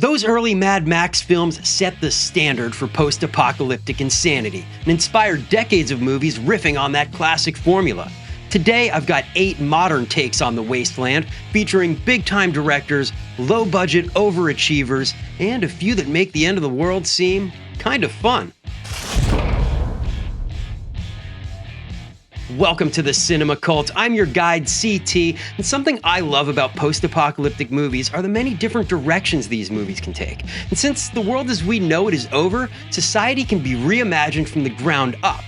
Those early Mad Max films set the standard for post-apocalyptic insanity and inspired decades of movies riffing on that classic formula. Today, I've got 8 modern takes on the wasteland, featuring big-time directors, low-budget overachievers, and a few that make the end of the world seem kind of fun. Welcome to the Cinema Cult. I'm your guide, CT, and something I love about post-apocalyptic movies are the many different directions these movies can take. And since the world as we know it is over, society can be reimagined from the ground up.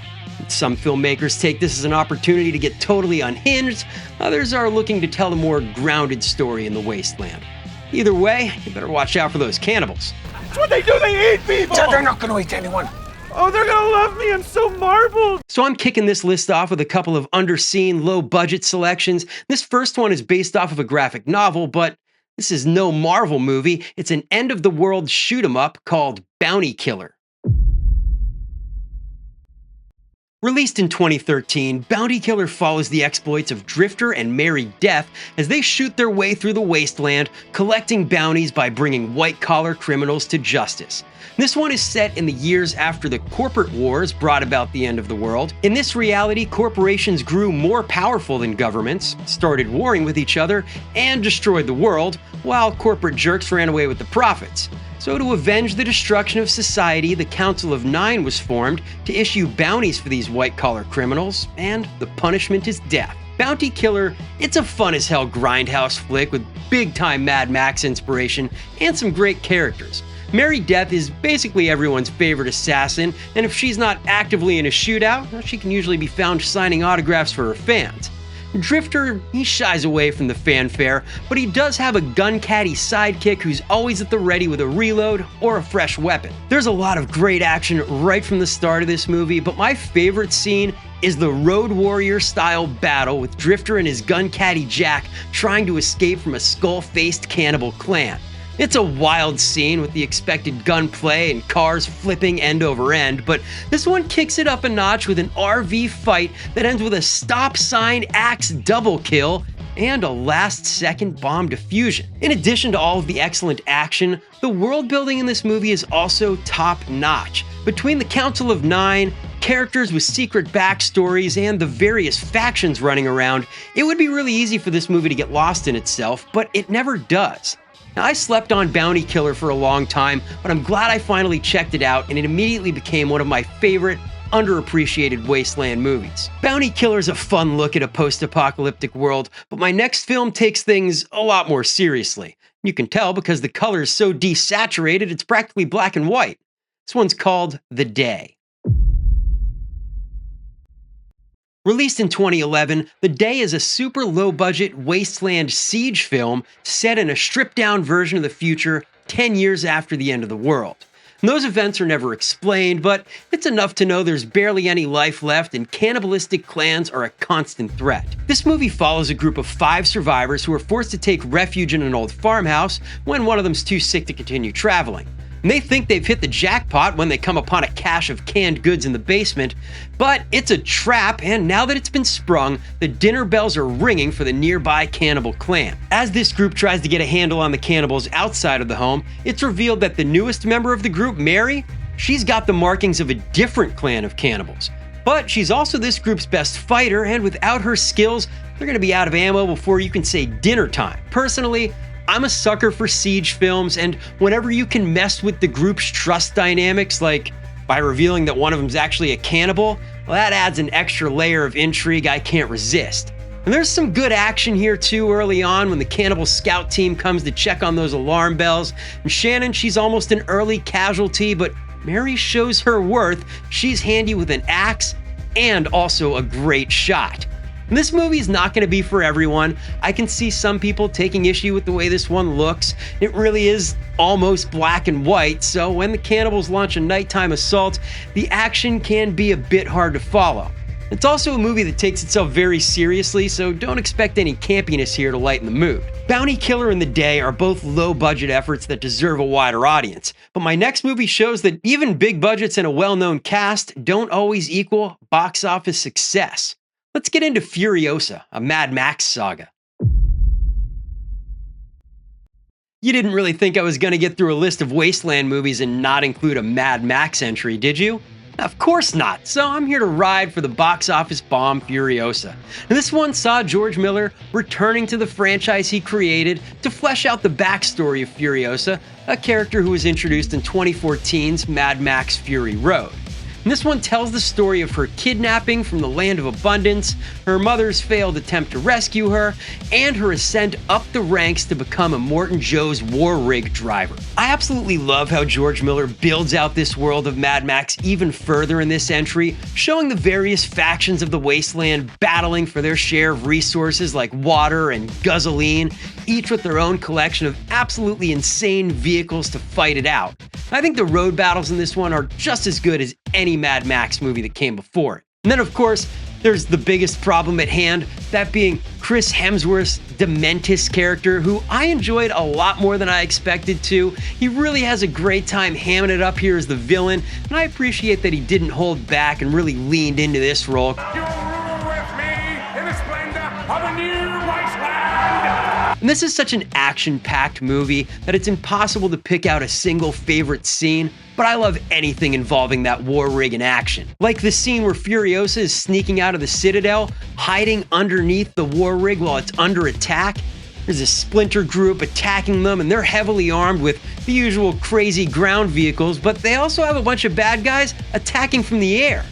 Some filmmakers take this as an opportunity to get totally unhinged, others are looking to tell a more grounded story in the wasteland. Either way, you better watch out for those cannibals. That's what they do, they eat people! They're not gonna eat anyone. Oh, they're gonna love me, I'm so marbled! So I'm kicking this list off with a couple of underseen, low-budget selections. This first one is based off of a graphic novel, but this is no Marvel movie. It's an end-of-the-world shoot-'em-up called Bounty Killer. Released in 2013, Bounty Killer follows the exploits of Drifter and Mary Death as they shoot their way through the wasteland, collecting bounties by bringing white-collar criminals to justice. This one is set in the years after the corporate wars brought about the end of the world. In this reality, corporations grew more powerful than governments, started warring with each other, and destroyed the world, while corporate jerks ran away with the profits. So to avenge the destruction of society, the Council of Nine was formed to issue bounties for these white-collar criminals, and the punishment is death. Bounty Killer, it's a fun-as-hell grindhouse flick with big-time Mad Max inspiration and some great characters. Mary Death is basically everyone's favorite assassin, and if she's not actively in a shootout, she can usually be found signing autographs for her fans. Drifter, he shies away from the fanfare, but he does have a gun-catty sidekick who's always at the ready with a reload or a fresh weapon. There's a lot of great action right from the start of this movie, but my favorite scene is the Road Warrior-style battle with Drifter and his gun-catty Jack trying to escape from a skull-faced cannibal clan. It's a wild scene with the expected gunplay and cars flipping end over end, but this one kicks it up a notch with an RV fight that ends with a stop sign axe double kill and a last-second bomb diffusion. In addition to all of the excellent action, the world building in this movie is also top-notch. Between the Council of Nine, characters with secret backstories, and the various factions running around, it would be really easy for this movie to get lost in itself, but it never does. Now, I slept on Bounty Killer for a long time, but I'm glad I finally checked it out, and it immediately became one of my favorite, underappreciated wasteland movies. Bounty Killer is a fun look at a post-apocalyptic world, but my next film takes things a lot more seriously. You can tell because the color is so desaturated it's practically black and white. This one's called The Day. Released in 2011, The Day is a super low-budget wasteland siege film set in a stripped-down version of the future 10 years after the end of the world. And those events are never explained, but it's enough to know there's barely any life left and cannibalistic clans are a constant threat. This movie follows a group of 5 survivors who are forced to take refuge in an old farmhouse when one of them's too sick to continue traveling. And they think they've hit the jackpot when they come upon a cache of canned goods in the basement, but it's a trap, and now that it's been sprung, the dinner bells are ringing for the nearby cannibal clan. As this group tries to get a handle on the cannibals outside of the home, it's revealed that the newest member of the group, Mary, she's got the markings of a different clan of cannibals. But she's also this group's best fighter, and without her skills, they're gonna be out of ammo before you can say dinner time. Personally, I'm a sucker for siege films, and whenever you can mess with the group's trust dynamics, like by revealing that one of them's actually a cannibal, well, that adds an extra layer of intrigue I can't resist. And there's some good action here too early on when the cannibal scout team comes to check on those alarm bells, and Shannon, she's almost an early casualty, but Mary shows her worth. She's handy with an axe and also a great shot. And this movie is not going to be for everyone. I can see some people taking issue with the way this one looks. It really is almost black and white, so when the cannibals launch a nighttime assault, the action can be a bit hard to follow. It's also a movie that takes itself very seriously, so don't expect any campiness here to lighten the mood. Bounty Killer and The Day are both low-budget efforts that deserve a wider audience, but my next movie shows that even big budgets and a well-known cast don't always equal box office success. Let's get into Furiosa, a Mad Max Saga. You didn't really think I was going to get through a list of Wasteland movies and not include a Mad Max entry, did you? Of course not, so I'm here to ride for the box office bomb Furiosa. And this one saw George Miller returning to the franchise he created to flesh out the backstory of Furiosa, a character who was introduced in 2014's Mad Max Fury Road. And this one tells the story of her kidnapping from the Land of Abundance, her mother's failed attempt to rescue her, and her ascent up the ranks to become Immortan Joe's war rig driver. I absolutely love how George Miller builds out this world of Mad Max even further in this entry, showing the various factions of the wasteland battling for their share of resources like water and gasoline, each with their own collection of absolutely insane vehicles to fight it out. I think the road battles in this one are just as good as any Mad Max movie that came before it. And then, of course, there's the biggest problem at hand, that being Chris Hemsworth's Dementis character, who I enjoyed a lot more than I expected to. He really has a great time hamming it up here as the villain, and I appreciate that he didn't hold back and really leaned into this role. You'll rule with me in the splendor of a new wasteland! And this is such an action-packed movie that it's impossible to pick out a single favorite scene, but I love anything involving that war rig in action. Like the scene where Furiosa is sneaking out of the Citadel, hiding underneath the war rig while it's under attack. There's a splinter group attacking them, and they're heavily armed with the usual crazy ground vehicles, but they also have a bunch of bad guys attacking from the air.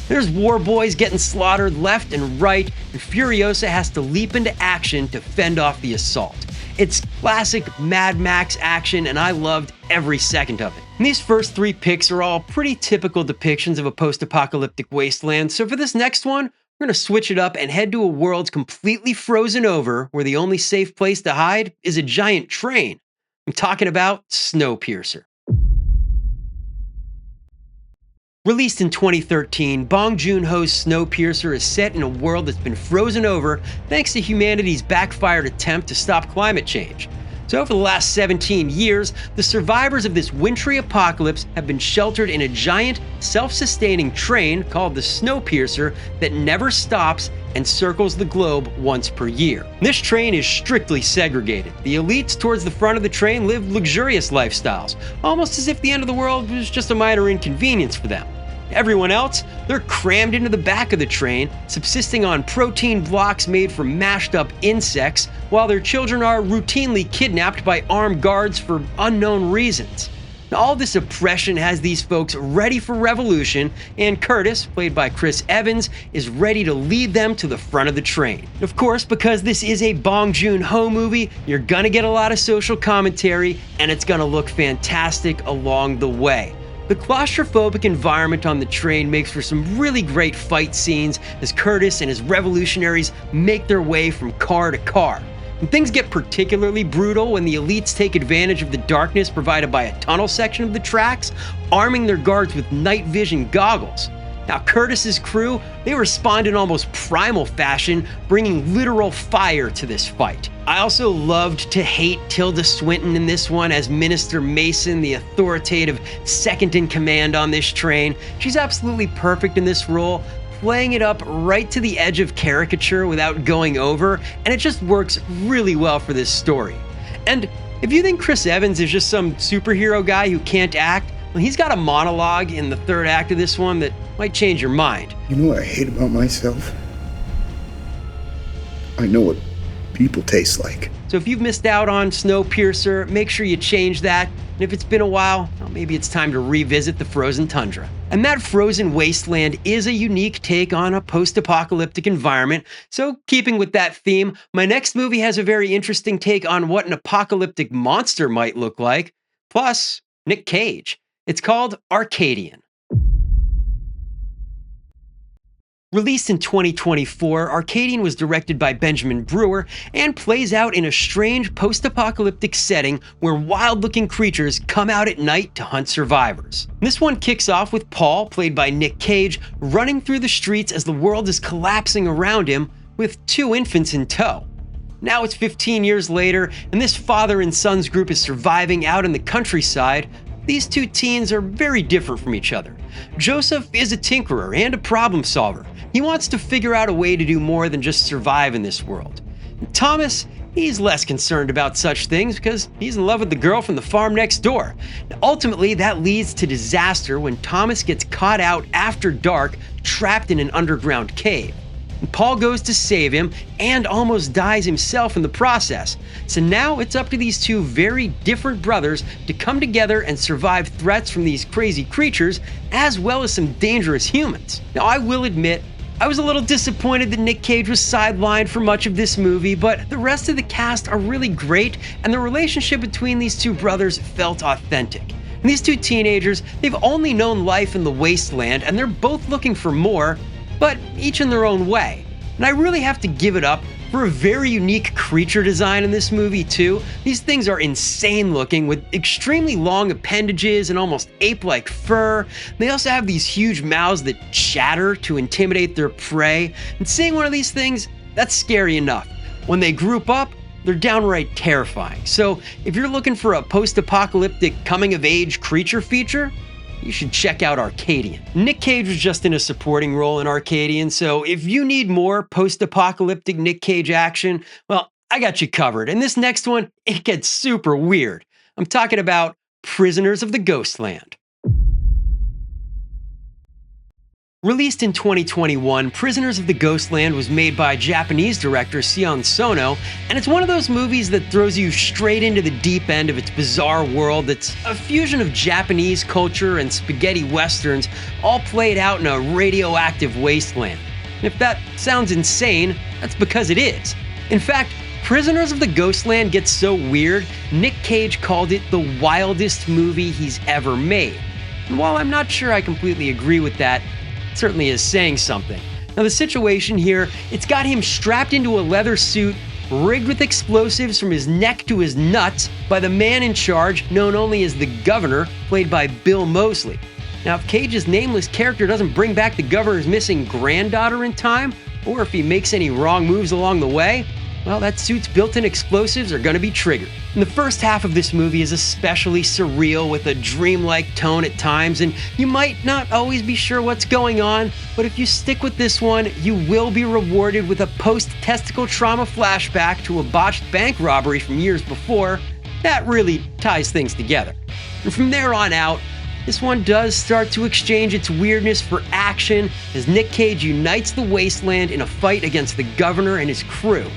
There's war boys getting slaughtered left and right, and Furiosa has to leap into action to fend off the assault. It's classic Mad Max action, and I loved every second of it. And these first three picks are all pretty typical depictions of a post-apocalyptic wasteland, so for this next one, we're going to switch it up and head to a world completely frozen over, where the only safe place to hide is a giant train. I'm talking about Snowpiercer. Released in 2013, Bong Joon-ho's Snowpiercer is set in a world that's been frozen over thanks to humanity's backfired attempt to stop climate change. So for the last 17 years, the survivors of this wintry apocalypse have been sheltered in a giant, self-sustaining train called the Snowpiercer that never stops and circles the globe once per year. This train is strictly segregated. The elites towards the front of the train live luxurious lifestyles, almost as if the end of the world was just a minor inconvenience for them. Everyone else, they're crammed into the back of the train, subsisting on protein blocks made from mashed up insects, while their children are routinely kidnapped by armed guards for unknown reasons. All this oppression has these folks ready for revolution, and Curtis, played by Chris Evans, is ready to lead them to the front of the train. Of course, because this is a Bong Joon-ho movie, you're gonna get a lot of social commentary, and it's gonna look fantastic along the way. The claustrophobic environment on the train makes for some really great fight scenes as Curtis and his revolutionaries make their way from car to car. And things get particularly brutal when the elites take advantage of the darkness provided by a tunnel section of the tracks, arming their guards with night vision goggles. Now, Curtis's crew, they respond in almost primal fashion, bringing literal fire to this fight. I also loved to hate Tilda Swinton in this one as Minister Mason, the authoritative second-in-command on this train. She's absolutely perfect in this role, playing it up right to the edge of caricature without going over, and it just works really well for this story. And if you think Chris Evans is just some superhero guy who can't act, well, he's got a monologue in the third act of this one that might change your mind. You know what I hate about myself? I know what people taste like. So if you've missed out on Snowpiercer, make sure you change that. And if it's been a while, well, maybe it's time to revisit the frozen tundra. And that frozen wasteland is a unique take on a post-apocalyptic environment. So keeping with that theme, my next movie has a very interesting take on what an apocalyptic monster might look like. Plus, Nick Cage. It's called Arcadian. Released in 2024, Arcadian was directed by Benjamin Brewer and plays out in a strange post-apocalyptic setting where wild-looking creatures come out at night to hunt survivors. This one kicks off with Paul, played by Nick Cage, running through the streets as the world is collapsing around him with two infants in tow. Now it's 15 years later, and this father and son's group is surviving out in the countryside. These two teens are very different from each other. Joseph is a tinkerer and a problem solver. He wants to figure out a way to do more than just survive in this world. Thomas he's less concerned about such things because he's in love with the girl from the farm next door. Now, ultimately, that leads to disaster when Thomas gets caught out after dark, trapped in an underground cave. And Paul goes to save him and almost dies himself in the process. So now it's up to these two very different brothers to come together and survive threats from these crazy creatures, as well as some dangerous humans. Now, I will admit, I was a little disappointed that Nick Cage was sidelined for much of this movie, but the rest of the cast are really great, and the relationship between these two brothers felt authentic. And these two teenagers, they've only known life in the wasteland, and they're both looking for more, but each in their own way. And I really have to give it up for a very unique creature design in this movie too. These things are insane looking with extremely long appendages and almost ape-like fur. They also have these huge mouths that chatter to intimidate their prey. And seeing one of these things, that's scary enough. When they group up, they're downright terrifying. So if you're looking for a post-apocalyptic coming-of-age creature feature, you should check out Arcadian. Nick Cage was just in a supporting role in Arcadian, so if you need more post-apocalyptic Nick Cage action, well, I got you covered. And this next one, it gets super weird. I'm talking about Prisoners of the Ghostland. Released in 2021, Prisoners of the Ghostland was made by Japanese director Sion Sono, and it's one of those movies that throws you straight into the deep end of its bizarre world that's a fusion of Japanese culture and spaghetti westerns, all played out in a radioactive wasteland. And if that sounds insane, that's because it is. In fact, Prisoners of the Ghostland gets so weird, Nick Cage called it the wildest movie he's ever made. And while I'm not sure I completely agree with that, certainly is saying something. Now the situation here, it's got him strapped into a leather suit, rigged with explosives from his neck to his nuts by the man in charge, known only as the Governor, played by Bill Moseley. Now if Cage's nameless character doesn't bring back the Governor's missing granddaughter in time, or if he makes any wrong moves along the way, well, that suit's built-in explosives are gonna be triggered. And the first half of this movie is especially surreal with a dreamlike tone at times, and you might not always be sure what's going on, but if you stick with this one, you will be rewarded with a post-testicle trauma flashback to a botched bank robbery from years before. That really ties things together. And from there on out, this one does start to exchange its weirdness for action as Nick Cage unites the wasteland in a fight against the Governor and his crew.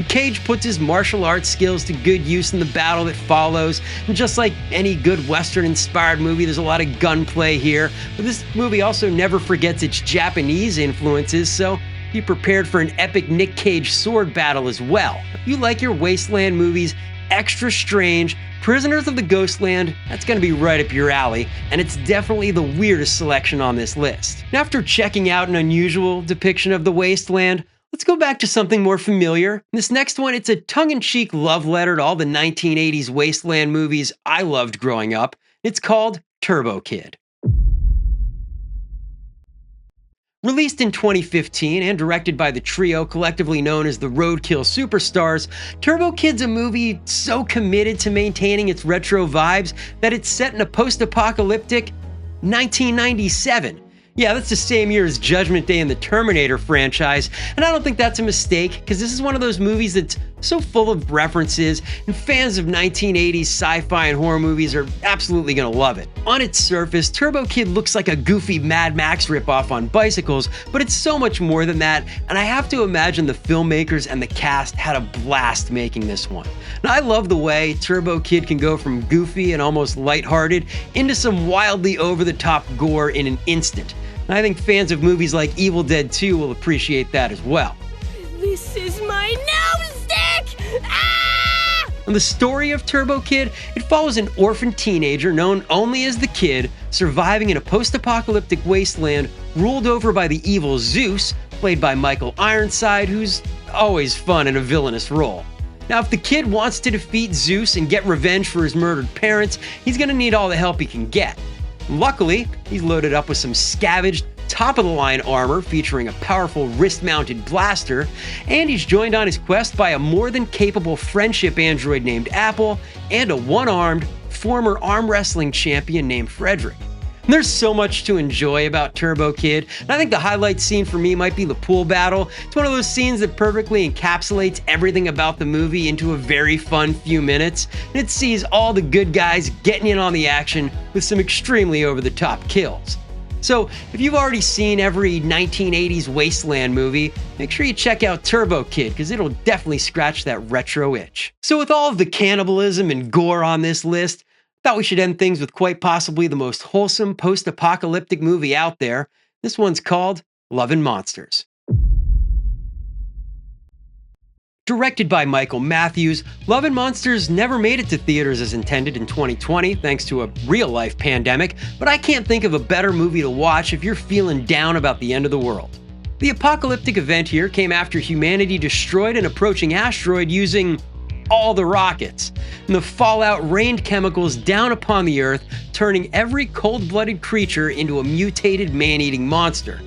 Cage puts his martial arts skills to good use in the battle that follows, and just like any good Western-inspired movie, there's a lot of gunplay here, but this movie also never forgets its Japanese influences, so be prepared for an epic Nick Cage sword battle as well. If you like your wasteland movies extra strange, Prisoners of the Ghostland, that's gonna be right up your alley, and it's definitely the weirdest selection on this list. And after checking out an unusual depiction of the wasteland, let's go back to something more familiar. This next one, it's a tongue-in-cheek love letter to all the 1980s wasteland movies I loved growing up. It's called Turbo Kid. Released in 2015 and directed by the trio collectively known as the Roadkill Superstars, Turbo Kid's a movie so committed to maintaining its retro vibes that it's set in a post-apocalyptic 1997. Yeah, that's the same year as Judgment Day and the Terminator franchise, and I don't think that's a mistake, because this is one of those movies that's so full of references, and fans of 1980s sci-fi and horror movies are absolutely gonna love it. On its surface, Turbo Kid looks like a goofy Mad Max ripoff on bicycles, but it's so much more than that, and I have to imagine the filmmakers and the cast had a blast making this one. And I love the way Turbo Kid can go from goofy and almost lighthearted into some wildly over-the-top gore in an instant. And I think fans of movies like Evil Dead 2 will appreciate that as well. This is my nose-stick! Ah! And the story of Turbo Kid, it follows an orphan teenager known only as the Kid, surviving in a post-apocalyptic wasteland ruled over by the evil Zeus, played by Michael Ironside, who's always fun in a villainous role. Now, if the Kid wants to defeat Zeus and get revenge for his murdered parents, he's gonna need all the help he can get. Luckily, he's loaded up with some scavenged, top-of-the-line armor featuring a powerful wrist-mounted blaster, and he's joined on his quest by a more than capable friendship android named Apple and a one-armed, former arm wrestling champion named Frederick. There's so much to enjoy about Turbo Kid, and I think the highlight scene for me might be the pool battle. It's one of those scenes that perfectly encapsulates everything about the movie into a very fun few minutes, and it sees all the good guys getting in on the action with some extremely over-the-top kills. So, if you've already seen every 1980s Wasteland movie, make sure you check out Turbo Kid, because it'll definitely scratch that retro itch. So with all of the cannibalism and gore on this list, thought we should end things with quite possibly the most wholesome post-apocalyptic movie out there. This one's called Lovin' Monsters. Directed by Michael Matthews, Lovin' Monsters never made it to theaters as intended in 2020 thanks to a real-life pandemic, but I can't think of a better movie to watch if you're feeling down about the end of the world. The apocalyptic event here came after humanity destroyed an approaching asteroid using all the rockets, and the fallout rained chemicals down upon the Earth, turning every cold-blooded creature into a mutated man-eating monster.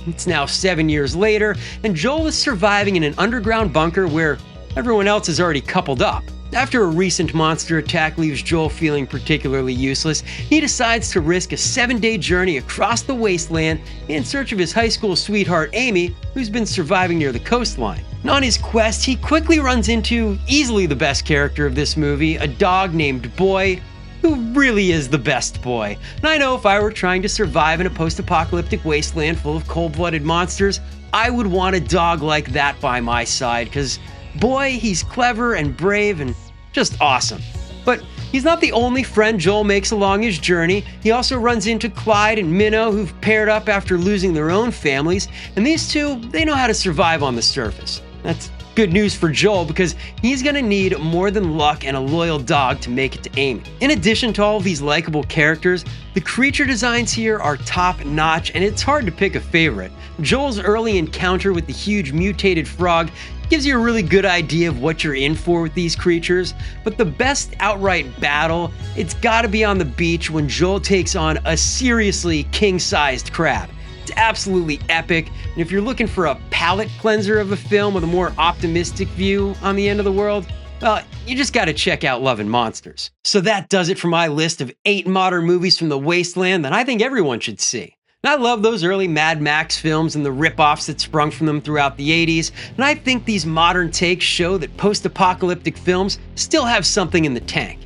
It's now 7 years later, and Joel is surviving in an underground bunker where everyone else is already coupled up. After a recent monster attack leaves Joel feeling particularly useless, he decides to risk a 7-day journey across the wasteland in search of his high school sweetheart Amy, who's been surviving near the coastline. And on his quest, he quickly runs into easily the best character of this movie, a dog named Boy, who really is the best boy. And I know if I were trying to survive in a post-apocalyptic wasteland full of cold-blooded monsters, I would want a dog like that by my side, because boy, he's clever and brave and just awesome. But he's not the only friend Joel makes along his journey. He also runs into Clyde and Minnow, who've paired up after losing their own families, and these two, they know how to survive on the surface. That's good news for Joel because he's gonna need more than luck and a loyal dog to make it to Amy. In addition to all of these likable characters, the creature designs here are top notch and it's hard to pick a favorite. Joel's early encounter with the huge mutated frog gives you a really good idea of what you're in for with these creatures, but the best outright battle, it's gotta be on the beach when Joel takes on a seriously king-sized crab. It's absolutely epic, and if you're looking for a palate cleanser of a film with a more optimistic view on the end of the world, well, you just gotta check out Lovin' Monsters. So that does it for my list of 8 modern movies from the wasteland that I think everyone should see. And I love those early Mad Max films and the rip-offs that sprung from them throughout the 80s, and I think these modern takes show that post-apocalyptic films still have something in the tank.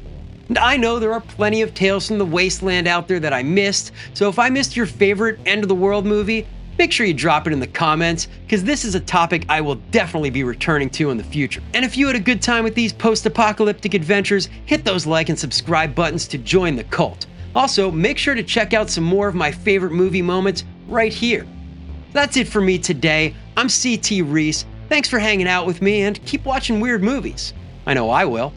And I know there are plenty of tales from the wasteland out there that I missed, so if I missed your favorite end-of-the-world movie, make sure you drop it in the comments, because this is a topic I will definitely be returning to in the future. And if you had a good time with these post-apocalyptic adventures, hit those like and subscribe buttons to join the cult. Also, make sure to check out some more of my favorite movie moments right here. That's it for me today. I'm CT Reese. Thanks for hanging out with me, and keep watching weird movies. I know I will.